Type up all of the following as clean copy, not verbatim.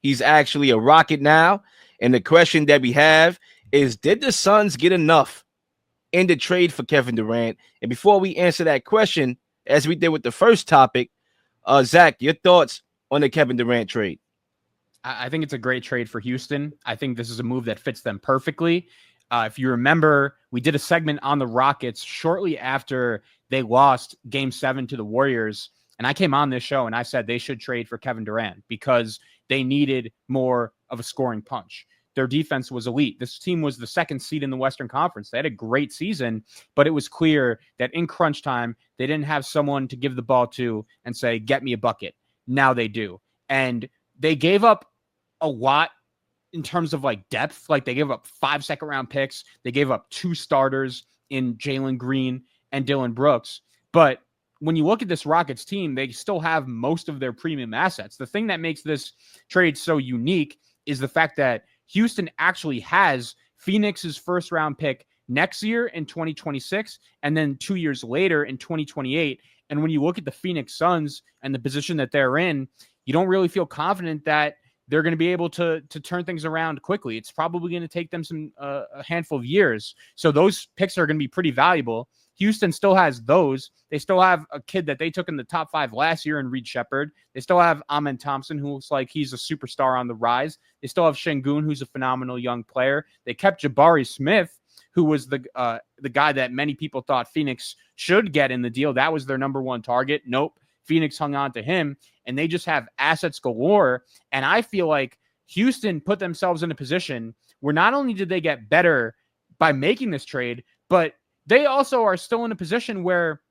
He's actually a Rocket now. And the question that we have is, did the Suns get enough in the trade for Kevin Durant? And before we answer that question, as we did with the first topic, Zach, your thoughts on the Kevin Durant trade? I think it's a great trade for Houston. I think this is a move that fits them perfectly. If you remember, we did a segment on the Rockets shortly after they lost Game 7 to the Warriors. And I came on this show and I said they should trade for Kevin Durant because they needed more of a scoring punch. Their defense was elite. This team was the second seed in the Western Conference. They had a great season, but it was clear that in crunch time, they didn't have someone to give the ball to and say, get me a bucket. Now they do. And they gave up a lot in terms of like depth. Like they gave up 5 second-round picks. They gave up 2 starters in Jalen Green and Dylan Brooks. But when you look at this Rockets team, they still have most of their premium assets. The thing that makes this trade so unique is the fact that Houston actually has Phoenix's first-round pick next year in 2026, and then 2 years later in 2028. And when you look at the Phoenix Suns and the position that they're in, you don't really feel confident that they're going to be able to turn things around quickly. It's probably going to take them a handful of years. So those picks are going to be pretty valuable. Houston still has those. They still have a kid that they took in the top 5 last year in Reed Shepherd. They still have Amen Thompson, who looks like he's a superstar on the rise. They still have Şengün, who's a phenomenal young player. They kept Jabari Smith, who was the guy that many people thought Phoenix should get in the deal. That was their number 1 target. Nope. Phoenix hung on to him, and they just have assets galore. And I feel like Houston put themselves in a position where not only did they get better by making this trade, but they also are still in a position where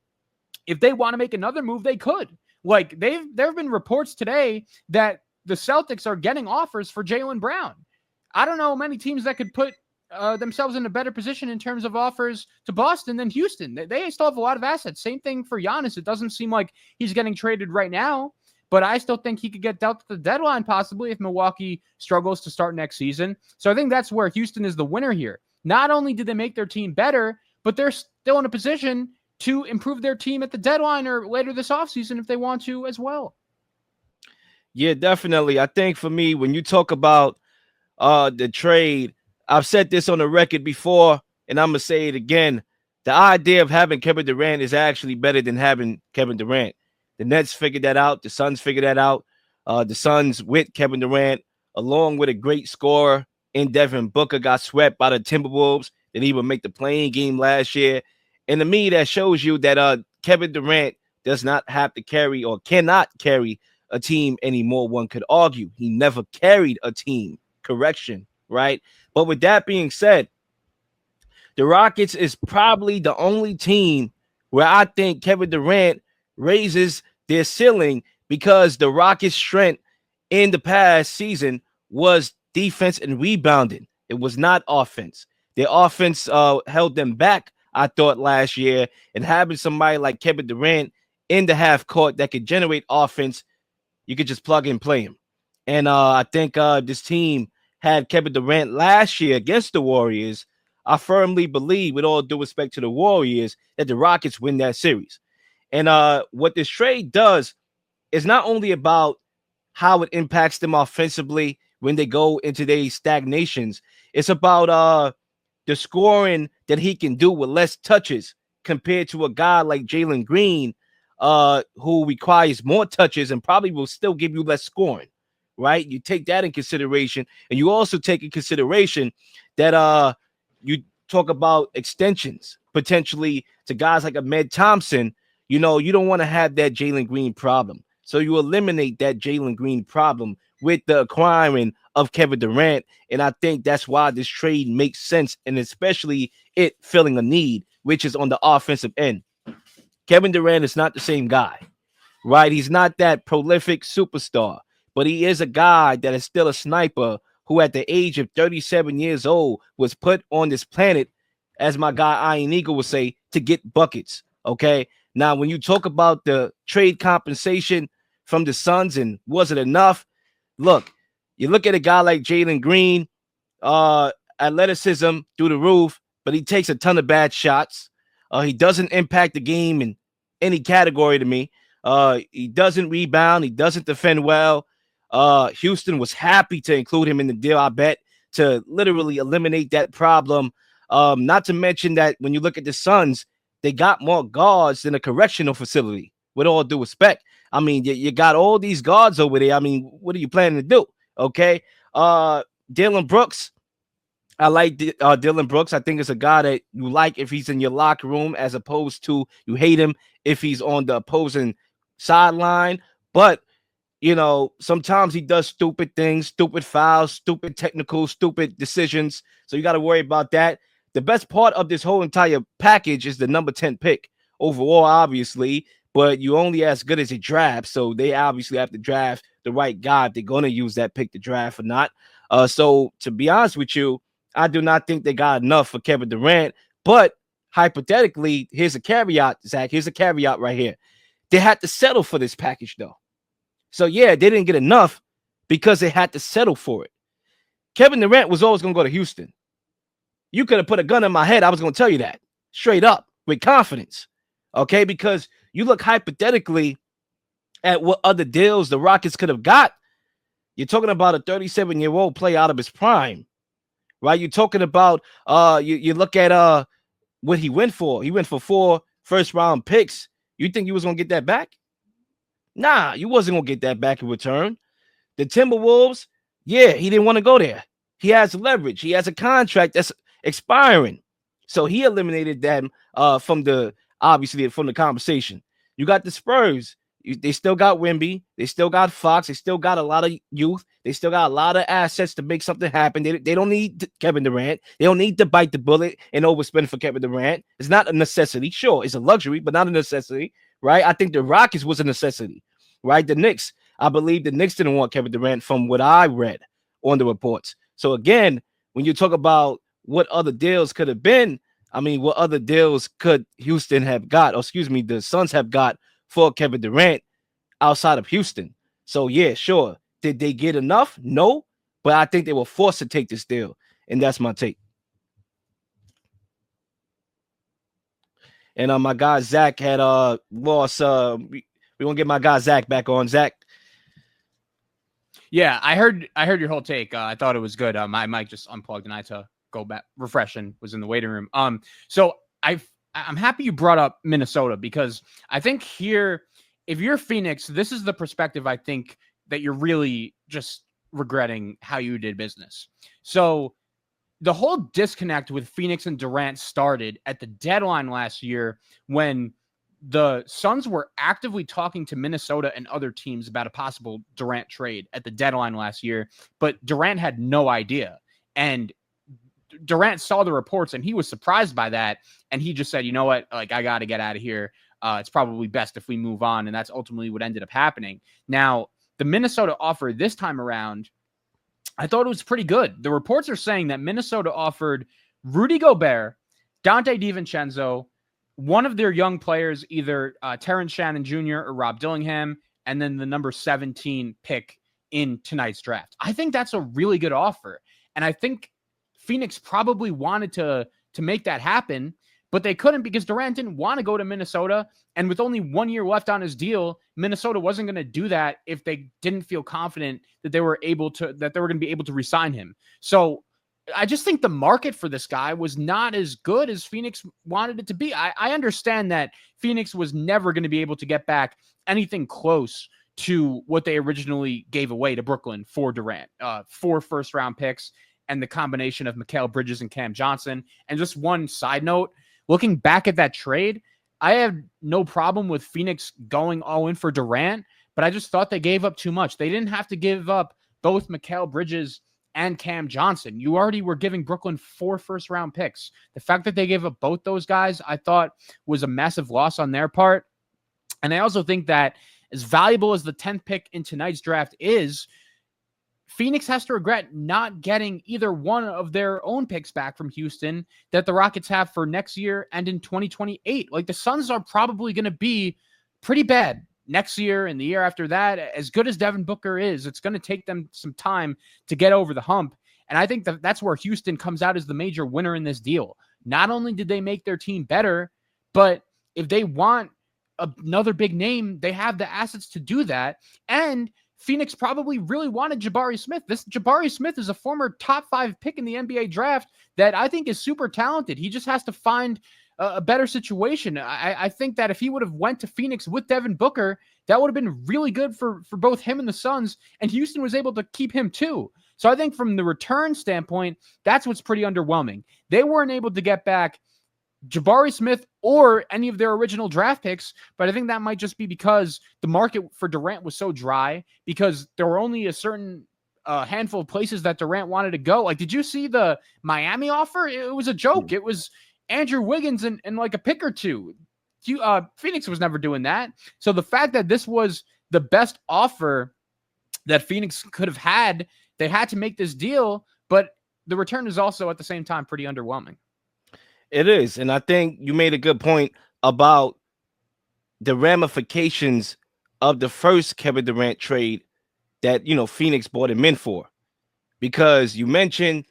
if they want to make another move, they could. Like there have been reports today that the Celtics are getting offers for Jaylen Brown. I don't know many teams that could put themselves in a better position in terms of offers to Boston than Houston. They still have a lot of assets. Same thing for Giannis. It doesn't seem like he's getting traded right now, but I still think he could get dealt at the deadline possibly if Milwaukee struggles to start next season. So I think that's where Houston is the winner here. Not only did they make their team better, but they're still in a position to improve their team at the deadline or later this offseason if they want to as well. Yeah, definitely. I think for me, when you talk about the trade, I've said this on the record before, and I'm going to say it again. The idea of having Kevin Durant is actually better than having Kevin Durant. The Nets figured that out. The Suns figured that out. The Suns with Kevin Durant, along with a great scorer in Devin Booker, got swept by the Timberwolves. Didn't even make the playing game last year. And to me, that shows you that Kevin Durant does not have to carry or cannot carry a team anymore. One could argue he never carried a team. Correction, right? But with that being said, the Rockets is probably the only team where I think Kevin Durant raises their ceiling because the Rockets' strength in the past season was defense and rebounding. It was not offense. Their offense held them back, I thought, last year. And having somebody like Kevin Durant in the half court that could generate offense, you could just plug and play him. And I think this team had Kevin Durant last year against the Warriors. I firmly believe, with all due respect to the Warriors, that the Rockets win that series. And what this trade does is not only about how it impacts them offensively when they go into their stagnations, it's about the scoring that he can do with less touches compared to a guy like Jalen Green, who requires more touches and probably will still give you less scoring, right? You take that in consideration, and you also take in consideration that you talk about extensions potentially to guys like Ahmed Thompson. You know, you don't want to have that Jalen Green problem. So you eliminate that Jalen Green problem with the acquiring of Kevin Durant. And I think that's why this trade makes sense, and especially it filling a need, which is on the offensive end. Kevin Durant is not the same guy, right? He's not that prolific superstar, but he is a guy that is still a sniper who at the age of 37 years old was put on this planet, as my guy Iron Eagle would say, to get buckets, okay? Now, when you talk about the trade compensation from the Suns and was it enough? Look, you look at a guy like Jalen Green, athleticism through the roof, but he takes a ton of bad shots. He doesn't impact the game in any category to me. He doesn't rebound. He doesn't defend well. Houston was happy to include him in the deal, I bet, to literally eliminate that problem. Not to mention that when you look at the Suns, they got more guards than a correctional facility, with all due respect. I mean, you got all these guards over there. I mean, what are you planning to do? Okay. Dylan Brooks, I like Dylan Brooks. I think it's a guy that you like if he's in your locker room, as opposed to you hate him if he's on the opposing sideline. But sometimes he does stupid things, stupid fouls, stupid technical, stupid decisions. So you got to worry about that. The best part of this whole entire package is the number 10 pick overall, obviously, but you only as good as a draft. So they obviously have to draft the right guy if they're going to use that pick to draft or not. So to be honest with you, I do not think they got enough for Kevin Durant. But hypothetically, here's a caveat, Zach. Here's a caveat right here. They had to settle for this package, though. So, yeah, they didn't get enough because they had to settle for it. Kevin Durant was always going to go to Houston. You could have put a gun in my head. I was going to tell you that straight up with confidence. Okay, because you look hypothetically at what other deals the Rockets could have got. You're talking about a 37-year-old player out of his prime, right? You're talking about you look at what he went for. He went for 4 first-round picks. You think you was going to get that back? Nah, you wasn't going to get that back in return. The Timberwolves, yeah, he didn't want to go there. He has leverage. He has a contract that's expiring. So he eliminated them from the conversation. You got the Spurs. They still got Wemby. They still got Fox. They still got a lot of youth. They still got a lot of assets to make something happen. They don't need Kevin Durant. They don't need to bite the bullet and overspend for Kevin Durant. It's not a necessity. Sure, it's a luxury, but not a necessity, right? I think the Rockets was a necessity, right? The Knicks, I believe the Knicks didn't want Kevin Durant from what I read on the reports. So again, when you talk about what other deals could have been, I mean, what other deals could Houston have got, or excuse me, the Suns have got for Kevin Durant outside of Houston? So yeah, sure. Did they get enough? No, but I think they were forced to take this deal, and that's my take. And my guy Zach had lost. We gonna get my guy Zach back on. Zach. Yeah, I heard your whole take. I thought it was good. My mic just unplugged and I had to go back, refresh, and was in the waiting room. So I'm happy you brought up Minnesota, because I think here, if you're Phoenix, this is the perspective I think that you're really just regretting how you did business. So the whole disconnect with Phoenix and Durant started at the deadline last year, when the Suns were actively talking to Minnesota and other teams about a possible Durant trade at the deadline last year, but Durant had no idea. And Durant saw the reports and he was surprised by that. And he just said, you know what, like, I got to get out of here. It's probably best if we move on. And that's ultimately what ended up happening. Now, the Minnesota offer this time around, I thought it was pretty good. The reports are saying that Minnesota offered Rudy Gobert, Dante DiVincenzo, one of their young players, either Terrence Shannon Jr. or Rob Dillingham, and then the number 17 pick in tonight's draft. I think that's a really good offer. And I think Phoenix probably wanted to make that happen, but they couldn't because Durant didn't want to go to Minnesota. And with only 1 year left on his deal, Minnesota wasn't going to do that if they didn't feel confident that they were going to be able to re-sign him. So I just think the market for this guy was not as good as Phoenix wanted it to be. I understand that Phoenix was never going to be able to get back anything close to what they originally gave away to Brooklyn for Durant, 4 first-round picks and the combination of Mikal Bridges and Cam Johnson. And just one side note, looking back at that trade, I have no problem with Phoenix going all in for Durant, but I just thought they gave up too much. They didn't have to give up both Mikal Bridges and Cam Johnson. You already were giving Brooklyn 4 first-round picks. The fact that they gave up both those guys, I thought was a massive loss on their part. And I also think that as valuable as the 10th pick in tonight's draft is, Phoenix has to regret not getting either one of their own picks back from Houston that the Rockets have for next year and in 2028. Like, the Suns are probably going to be pretty bad next year and the year after that. As good as Devin Booker is, it's going to take them some time to get over the hump. And I think that that's where Houston comes out as the major winner in this deal. Not only did they make their team better, but if they want another big name, they have the assets to do that. And Phoenix probably really wanted Jabari Smith. This Jabari Smith is a former top 5 pick in the NBA draft that I think is super talented. He just has to find a better situation. I think that if he would have went to Phoenix with Devin Booker, that would have been really good for both him and the Suns, and Houston was able to keep him too. So I think from the return standpoint, that's what's pretty underwhelming. They weren't able to get back Jabari Smith or any of their original draft picks, but I think that might just be because the market for Durant was so dry, because there were only a certain handful of places that Durant wanted to go. Like, did you see the Miami offer? It was a joke. It was Andrew Wiggins and like a pick or two. Phoenix was never doing that. So the fact that this was the best offer that Phoenix could have had, they had to make this deal, but the return is also at the same time pretty underwhelming. It is. And I think you made a good point about the ramifications of the first Kevin Durant trade that, Phoenix bought him in for. Because you mentioned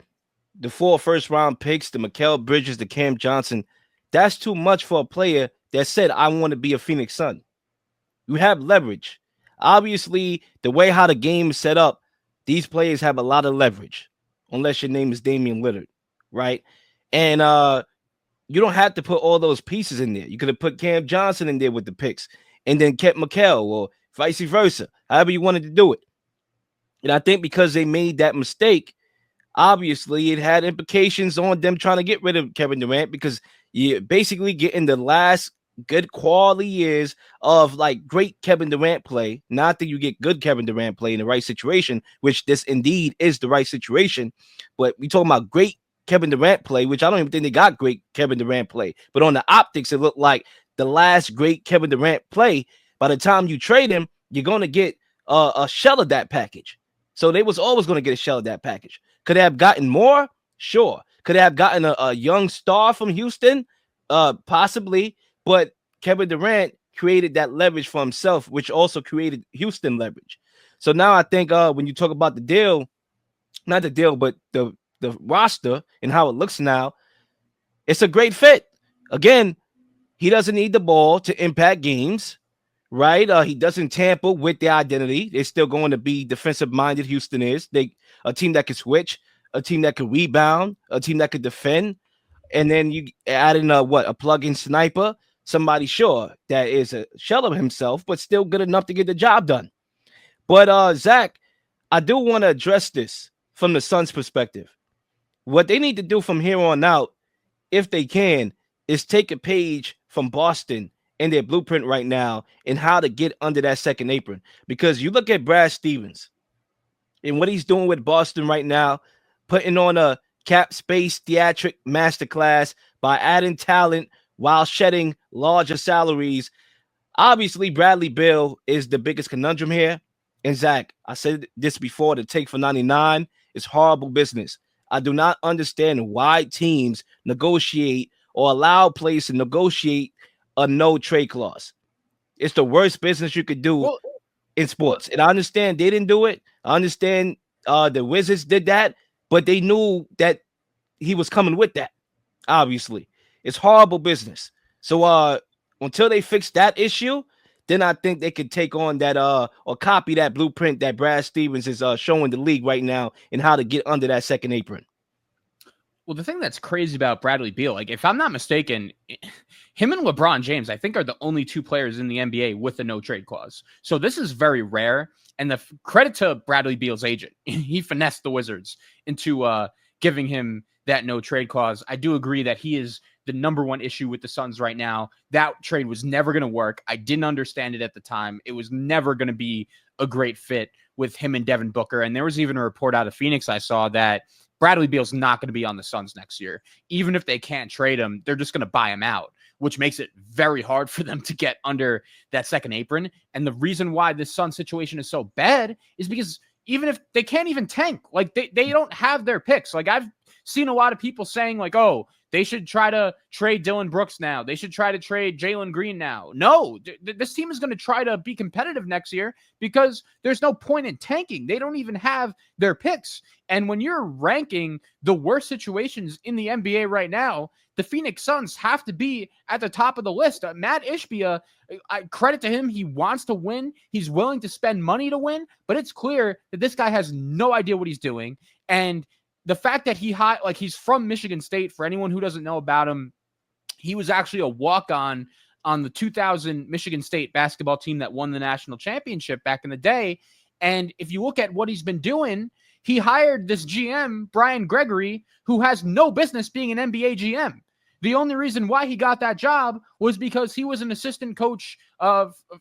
the 4 first-round picks, the Mikal Bridges, the Cam Johnson. That's too much for a player that said, I want to be a Phoenix Sun. You have leverage. Obviously, the way how the game is set up, these players have a lot of leverage, unless your name is Damian Lillard, right? And you don't have to put all those pieces in there. You could have put Cam Johnson in there with the picks and then kept Mikal or vice versa, however you wanted to do it. And I think because they made that mistake, obviously it had implications on them trying to get rid of Kevin Durant, because you're basically getting the last good quality years of like great Kevin Durant play. Not that you get good Kevin Durant play in the right situation, which this indeed is the right situation, but we talking about great Kevin Durant play, which I don't even think they got great Kevin Durant play. But on the optics, it looked like the last great Kevin Durant play. By the time you trade him, you're going to get a shell of that package. So they was always going to get a shell of that package. Could they have gotten more? Sure. Could they have gotten a young star from Houston? Possibly. But Kevin Durant created that leverage for himself, which also created Houston leverage. So now I think when you talk about the deal, not the deal, but the roster and how it looks now, it's a great fit. Again, he doesn't need the ball to impact games, right? He doesn't tamper with their identity. They're still going to be defensive-minded. Houston is. A team that can switch, a team that can rebound, a team that can defend, and then you add in a plug-in sniper, somebody sure that is a shell of himself, but still good enough to get the job done. But Zach, I do want to address this from the Suns' perspective. What they need to do from here on out, if they can, is take a page from Boston and their blueprint right now and how to get under that second apron. Because you look at Brad Stevens and what he's doing with Boston right now, putting on a cap space theatric masterclass by adding talent while shedding larger salaries. Obviously, Bradley Beal is the biggest conundrum here. And Zach, I said this before, the take for 99 is horrible business. I do not understand why teams negotiate or allow players to negotiate a no trade clause. It's the worst business you could do in sports. And I understand they didn't do it. I understand the Wizards did that, but they knew that he was coming with that. Obviously, it's horrible business. So until they fix that issue, then I think they could take on that or copy that blueprint that Brad Stevens is showing the league right now and how to get under that second apron. Well, the thing that's crazy about Bradley Beal, like if I'm not mistaken, him and LeBron James, I think are the only 2 players in the NBA with a no trade clause. So this is very rare. And the credit to Bradley Beal's agent, he finessed the Wizards into giving him that no trade clause. I do agree that he is the number one issue with the Suns right now. That trade was never going to work. I didn't understand it at the time. It was never going to be a great fit with him and Devin Booker. And there was even a report out of Phoenix I saw that Bradley Beal's not going to be on the Suns next year. Even if they can't trade him, they're just going to buy him out, which makes it very hard for them to get under that second apron. And the reason why this Suns situation is so bad is because even if they can't even tank, like they don't have their picks. Like I've seen a lot of people saying like, oh, They should try to trade Dylan Brooks now. They should try to trade Jalen Green now. No, this team is going to try to be competitive next year because there's no point in tanking. They don't even have their picks. And when you're ranking the worst situations in the NBA right now, the Phoenix Suns have to be at the top of the list. Matt Ishbia, credit to him. He wants to win. He's willing to spend money to win, but it's clear that this guy has no idea what he's doing. And the fact that he's from Michigan State, for anyone who doesn't know about him, he was actually a walk-on on the 2000 Michigan State basketball team that won the national championship back in the day. And if you look at what he's been doing, he hired this GM, Brian Gregory, who has no business being an NBA GM. The only reason why he got that job was because he was an assistant coach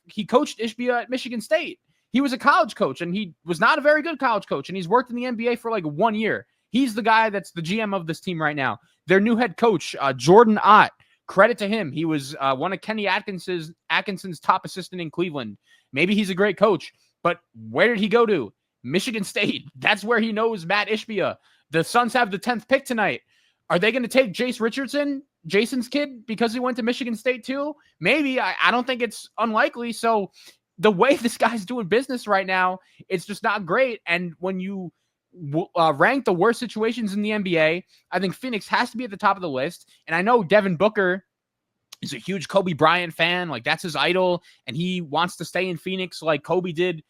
he coached Ishbia at Michigan State. He was a college coach, and he was not a very good college coach, and he's worked in the NBA for like 1 year. He's the guy that's the GM of this team right now. Their new head coach, Jordan Ott, credit to him. He was one of Kenny Atkinson's top assistant in Cleveland. Maybe he's a great coach, but where did he go to? Michigan State. That's where he knows Matt Ishbia. The Suns have the 10th pick tonight. Are they going to take Jace Richardson, Jason's kid, because he went to Michigan State too? Maybe. I don't think it's unlikely. So the way this guy's doing business right now, it's just not great. And when you rank the worst situations in the NBA, I think Phoenix has to be at the top of the list. And I know Devin Booker is a huge Kobe Bryant fan. Like, that's his idol. And he wants to stay in Phoenix like Kobe did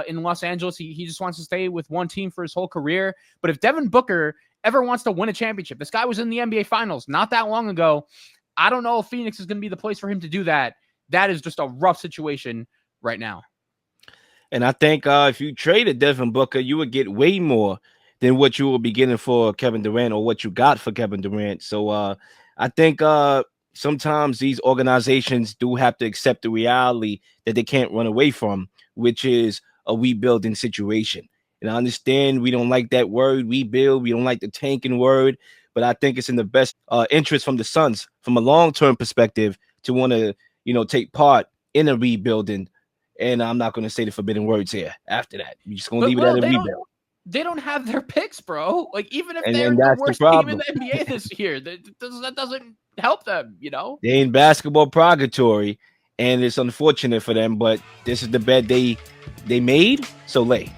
in Los Angeles. He just wants to stay with one team for his whole career. But if Devin Booker ever wants to win a championship, this guy was in the NBA Finals not that long ago. I don't know if Phoenix is going to be the place for him to do that. That is just a rough situation right now. And I think if you traded Devin Booker, you would get way more than what you will be getting for Kevin Durant or what you got for Kevin Durant. So I think sometimes these organizations do have to accept the reality that they can't run away from, which is a rebuilding situation. And I understand we don't like that word, rebuild. We don't like the tanking word. But I think it's in the best interest from the Suns, from a long-term perspective, to want to, take part in a rebuilding. And I'm not going to say the forbidden words here after that. You're just going to leave it at a rebuild. They don't have their picks, bro. Like, even if And they're the worst team in the the NBA this year, that doesn't help them, They in basketball purgatory, and it's unfortunate for them, but this is the bed they made, so lay.